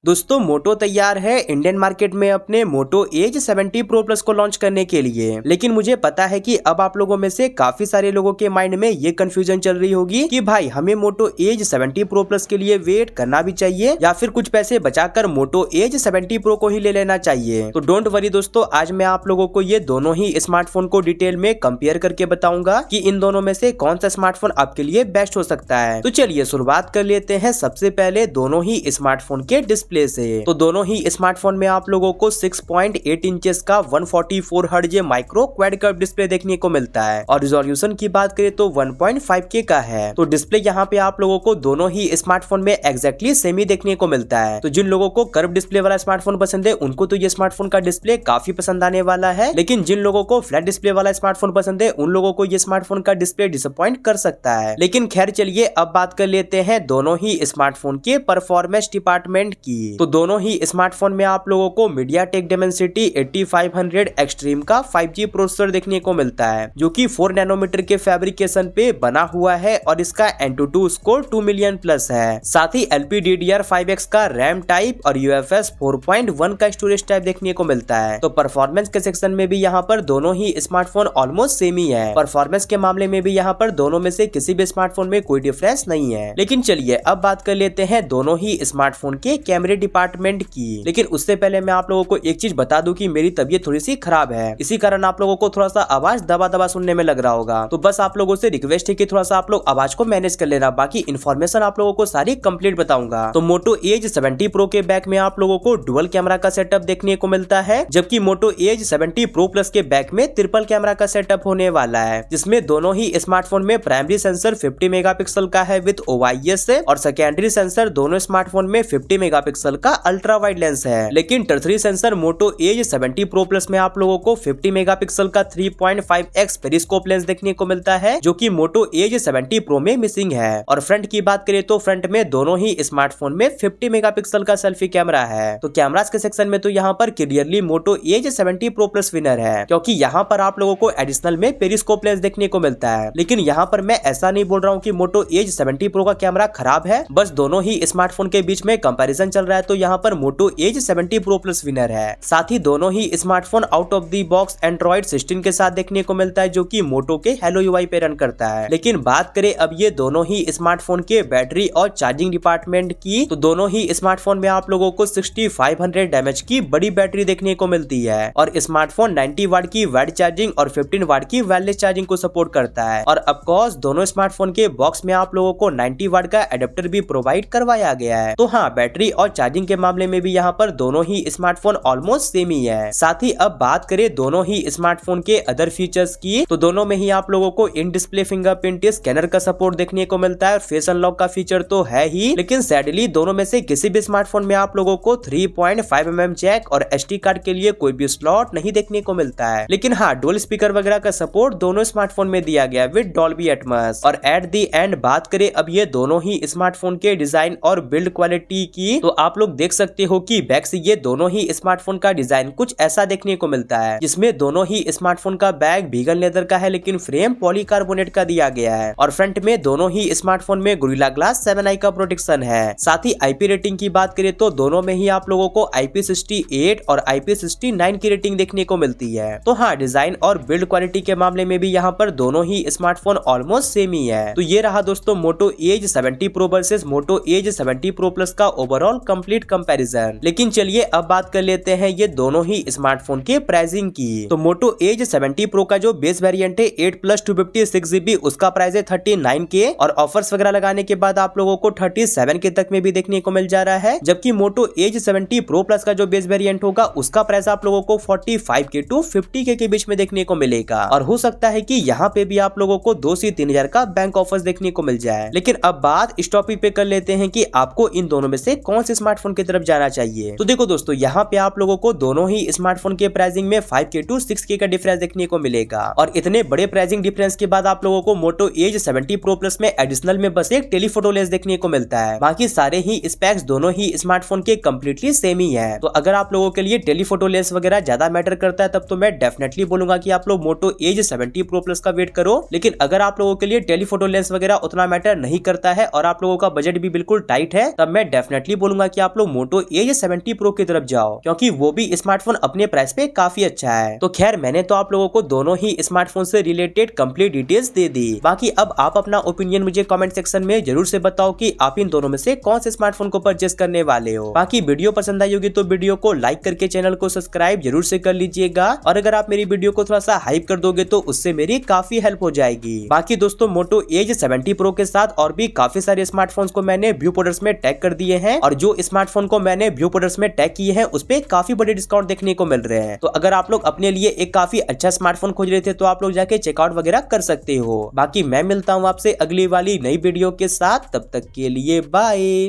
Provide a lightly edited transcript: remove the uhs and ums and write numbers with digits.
दोस्तों मोटो तैयार है इंडियन मार्केट में अपने मोटो एज 70 प्रो प्लस को लॉन्च करने के लिए। लेकिन मुझे पता है कि अब आप लोगों में से काफी सारे लोगों के माइंड में ये कंफ्यूजन चल रही होगी कि भाई हमें मोटो एज 70 प्रो प्लस के लिए वेट करना भी चाहिए या फिर कुछ पैसे बचाकर मोटो एज 70 प्रो को ही ले लेना चाहिए। तो डोंट वरी दोस्तों, आज मैं आप लोगों को ये दोनों ही स्मार्टफोन को डिटेल में कंपेयर करके बताऊंगा कि इन दोनों में से कौन सा स्मार्टफोन आपके लिए बेस्ट हो सकता है। तो चलिए शुरुआत कर लेते हैं सबसे पहले दोनों ही स्मार्टफोन के डिस्प्ले से। तो दोनों ही स्मार्टफोन में आप लोगों को 6.8 इंचेस का 144 hertz micro quad curve display देखने को मिलता है और रिजोल्यूशन की बात करें तो 1.5K का है। तो डिस्प्ले यहाँ पे आप लोगों को दोनों ही स्मार्टफोन में एग्जैक्टली सेम ही देखने को मिलता है। तो जिन लोगों को कर्व डिस्प्ले वाला स्मार्टफोन पसंद है उनको तो ये स्मार्टफोन का डिस्प्ले काफी पसंद आने वाला है, लेकिन जिन लोगों को फ्लैट डिस्प्ले वाला स्मार्टफोन पसंद है उन लोगों को ये स्मार्टफोन का डिस्प्ले डिसअपॉइंट कर सकता है। लेकिन खैर चलिए अब बात कर लेते हैं दोनों ही स्मार्टफोन के परफॉर्मेंस डिपार्टमेंट की। तो दोनों ही स्मार्टफोन में आप लोगों को MediaTek Dimensity 8500 एक्सट्रीम का 5G प्रोसेसर देखने को मिलता है जो कि 4 नैनोमीटर के फैब्रिकेशन पे बना हुआ है और इसका Antutu स्कोर 2 मिलियन प्लस है। साथ ही LPDDR5X का रैम टाइप और UFS 4.1 का स्टोरेज टाइप देखने को मिलता है। तो परफॉर्मेंस के सेक्शन में भी यहाँ पर दोनों ही स्मार्टफोन ऑलमोस्ट सेम ही है। परफॉर्मेंस के मामले में भी यहाँ पर दोनों में से किसी भी स्मार्टफोन में कोई डिफरेंस नहीं है। लेकिन चलिए अब बात कर लेते हैं दोनों ही स्मार्टफोन के कैमरे डिपार्टमेंट की। लेकिन उससे पहले मैं आप लोगों को एक चीज बता दूं कि मेरी तबीयत थोड़ी सी खराब है, इसी कारण आप लोगों को थोड़ा सा आवाज दबा दबा सुनने में लग रहा होगा। तो बस आप लोगों से रिक्वेस्ट है कि थोड़ा सा आप लोग आवाज को मैनेज कर लेना, बाकी इन्फॉर्मेशन आप लोगों को सारी कंप्लीट बताऊंगा। तो मोटो एज 70 प्रो के बैक में आप लोगों को डुअल कैमरा का सेटअप देखने को मिलता है, जबकि मोटो एज 70 प्रो प्लस के बैक में ट्रिपल कैमरा का सेटअप होने वाला है, जिसमें दोनों ही स्मार्टफोन में प्राइमरी सेंसर 50 मेगापिक्सल का है विद OIS और सेकेंडरी सेंसर दोनों स्मार्टफोन में 50 मेगापिक्सल का अल्ट्रा वाइड लेंस है। लेकिन टर्सरी सेंसर मोटो एज 70 प्रो प्लस में आप लोगों को 50 मेगापिक्सल का 3.5x पेरिस्कोप लेंस देखने को मिलता है, जो कि मोटो एज 70 प्रो में मिसिंग है। और फ्रंट की बात करें तो फ्रंट में दोनों ही स्मार्टफोन में 50 मेगापिक्सल का सेल्फी कैमरा है। तो कैमरास के सेक्शन में तो यहाँ पर क्लियरली मोटो एज 70 प्रो प्लस विनर है, क्योंकि यहाँ पर आप लोगों को एडिशनल में पेरिस्कोप लेंस देखने को मिलता है। लेकिन यहाँ पर मैं ऐसा नहीं बोल रहा हूँ कि मोटो एज 70 प्रो का कैमरा खराब है, बस दोनों ही स्मार्टफोन के बीच में कंपैरिजन चल रहा है। तो यहाँ पर Moto Edge 70 Pro Plus winner है। साथ ही दोनों ही smartphone out of the box Android 16 के साथ देखने को मिलता है, जो कि मोटो के हेलो UI पे रन करता है। लेकिन बात करें अब ये दोनों ही स्मार्टफोन के बैटरी और चार्जिंग डिपार्टमेंट की, तो दोनों ही स्मार्टफोन में आप लोगों को 6500 mAh की बड़ी बैटरी देखने को मिलती है और स्मार्टफोन 90 वाट की वायर्ड चार्जिंग और 15 वाट की वायरलेस चार्जिंग को सपोर्ट करता है। और ऑफकोर्स दोनों स्मार्टफोन के बॉक्स में आप लोगों को 90 वाट का एडेप्टर भी प्रोवाइड करवाया गया है। तो हाँ, बैटरी और चार्जिंग के मामले में भी यहाँ पर दोनों ही स्मार्टफोन ऑलमोस्ट सेम ही है। साथ ही अब बात करें दोनों ही स्मार्टफोन के अदर फीचर्स की, तो दोनों में ही आप लोगों को इन डिस्प्ले फिंगरप्रिंट स्कैनर का सपोर्ट देखने को मिलता है और फेस अनलॉक का फीचर तो है ही, लेकिन सैडली दोनों में से किसी भी स्मार्टफोन में आप लोगों को 3.5mm जैक और SD कार्ड के लिए कोई भी स्लॉट नहीं देखने को मिलता है। लेकिन हाँ, डुअल स्पीकर वगैरह का सपोर्ट दोनों स्मार्टफोन में दिया गया विद डॉल्बी एटमॉस। और एट दी एंड बात करें अब ये दोनों ही स्मार्टफोन के डिजाइन और बिल्ड क्वालिटी की, तो आप लोग देख सकते हो कि बैक से ये दोनों ही स्मार्टफोन का डिजाइन कुछ ऐसा देखने को मिलता है, जिसमें दोनों ही स्मार्टफोन का बैग वीगन लेदर का है लेकिन फ्रेम पॉलीकार्बोनेट का दिया गया है। और फ्रंट में दोनों ही स्मार्टफोन में गोरिल्ला ग्लास 7i का प्रोटेक्शन है। साथ ही IP रेटिंग की बात करें तो दोनों में ही आप लोगों को IP68 और IP69 की रेटिंग देखने को मिलती है। तो हाँ, डिजाइन और बिल्ड क्वालिटी के मामले में भी यहाँ पर दोनों ही स्मार्टफोन ऑलमोस्ट सेम ही है। तो ये रहा दोस्तों मोटो एज 70 प्रो वर्सेस मोटो एज 70 प्रो प्लस का ओवरऑल कंप्लीट कंपैरिजन। लेकिन चलिए अब बात कर लेते हैं ये दोनों ही स्मार्टफोन के प्राइसिंग की। तो मोटो एज 70 प्रो का जो बेस वेरिएंट है 8+256GB उसका प्राइस है 39K और ऑफर्स वगैरह लगाने के बाद आप लोगों को 37K तक में भी देखने को मिल जा रहा है, जबकि मोटो एज 70 प्रो प्लस का जो बेस वेरिएंट होगा उसका प्राइस आप लोगों को 45K to 50K के बीच में देखने को मिलेगा। और हो सकता है कि यहाँ पे भी आप लोगों को 2 से 3000 का बैंक ऑफर्स देखने को मिल जाए। लेकिन अब बात इस टॉपिक पे कर लेते हैं कि आपको इन दोनों में से कौन से स्मार्टफोन की तरफ जाना चाहिए। तो देखो दोस्तों, यहाँ पे आप लोगों को दोनों ही स्मार्टफोन के प्राइसिंग में 5K to 6K का डिफरेंस देखने को मिलेगा। और इतने बड़े प्राइसिंग डिफरेंस के बाद आप लोगों को मोटो एज 70 प्रो प्लस में एडिशनल में बस एक टेलीफोटो लेंस देखने को मिलता है, बाकी सारे ही स्पेक्स दोनों ही स्मार्टफोन के कम्प्लीटली सेम ही है। तो अगर आप लोगों के लिए टेलीफोटो लेंस वगैरह ज्यादा मैटर करता है तब तो मैं डेफिनेटली बोलूंगा कि आप लोग मोटो एज 70 प्रो प्लस का वेट करो। लेकिन अगर आप लोगों के लिए टेलीफोटो लेंस वगैरह उतना मैटर नहीं करता है और आप लोगों का बजट भी बिल्कुल टाइट है, तब मैं डेफिनेटली बोलूंगा कि आप लोग मोटो एज 70 प्रो की तरफ जाओ, क्योंकि वो भी स्मार्टफोन अपने प्राइस पे काफी अच्छा है। तो खैर मैंने तो आप लोगों को दोनों ही स्मार्टफोन से रिलेटेड कंप्लीट डिटेल्स दे दी। बाकी अब आप अपना ओपिनियन मुझे कमेंट सेक्शन में जरूर से बताओ कि आप इन दोनों में से कौन से स्मार्टफोन को परचेस करने वाले हो। बाकी वीडियो पसंद आई होगी तो वीडियो को लाइक करके चैनल को सब्सक्राइब जरूर से कर लीजिएगा, और अगर आप मेरी वीडियो को थोड़ा सा हाइप कर दोगे तो उससे मेरी काफी हेल्प हो जाएगी। बाकी दोस्तों मोटो एज 70 प्रो के साथ और भी काफी सारे स्मार्टफोन्स को मैंने व्यू पोर्टल्स में टैग कर दिए हैं, और जो स्मार्टफोन को मैंने व्यू पोर्टल्स में टैग किए हैं उस पे काफी बड़े डिस्काउंट देखने को मिल रहे हैं। तो अगर आप लोग अपने लिए एक काफी अच्छा स्मार्टफोन खोज रहे थे तो आप लोग जाके चेकआउट वगैरह कर सकते हो। बाकी मैं मिलता हूँ आपसे अगली वाली नई वीडियो के साथ, तब तक के लिए बाय।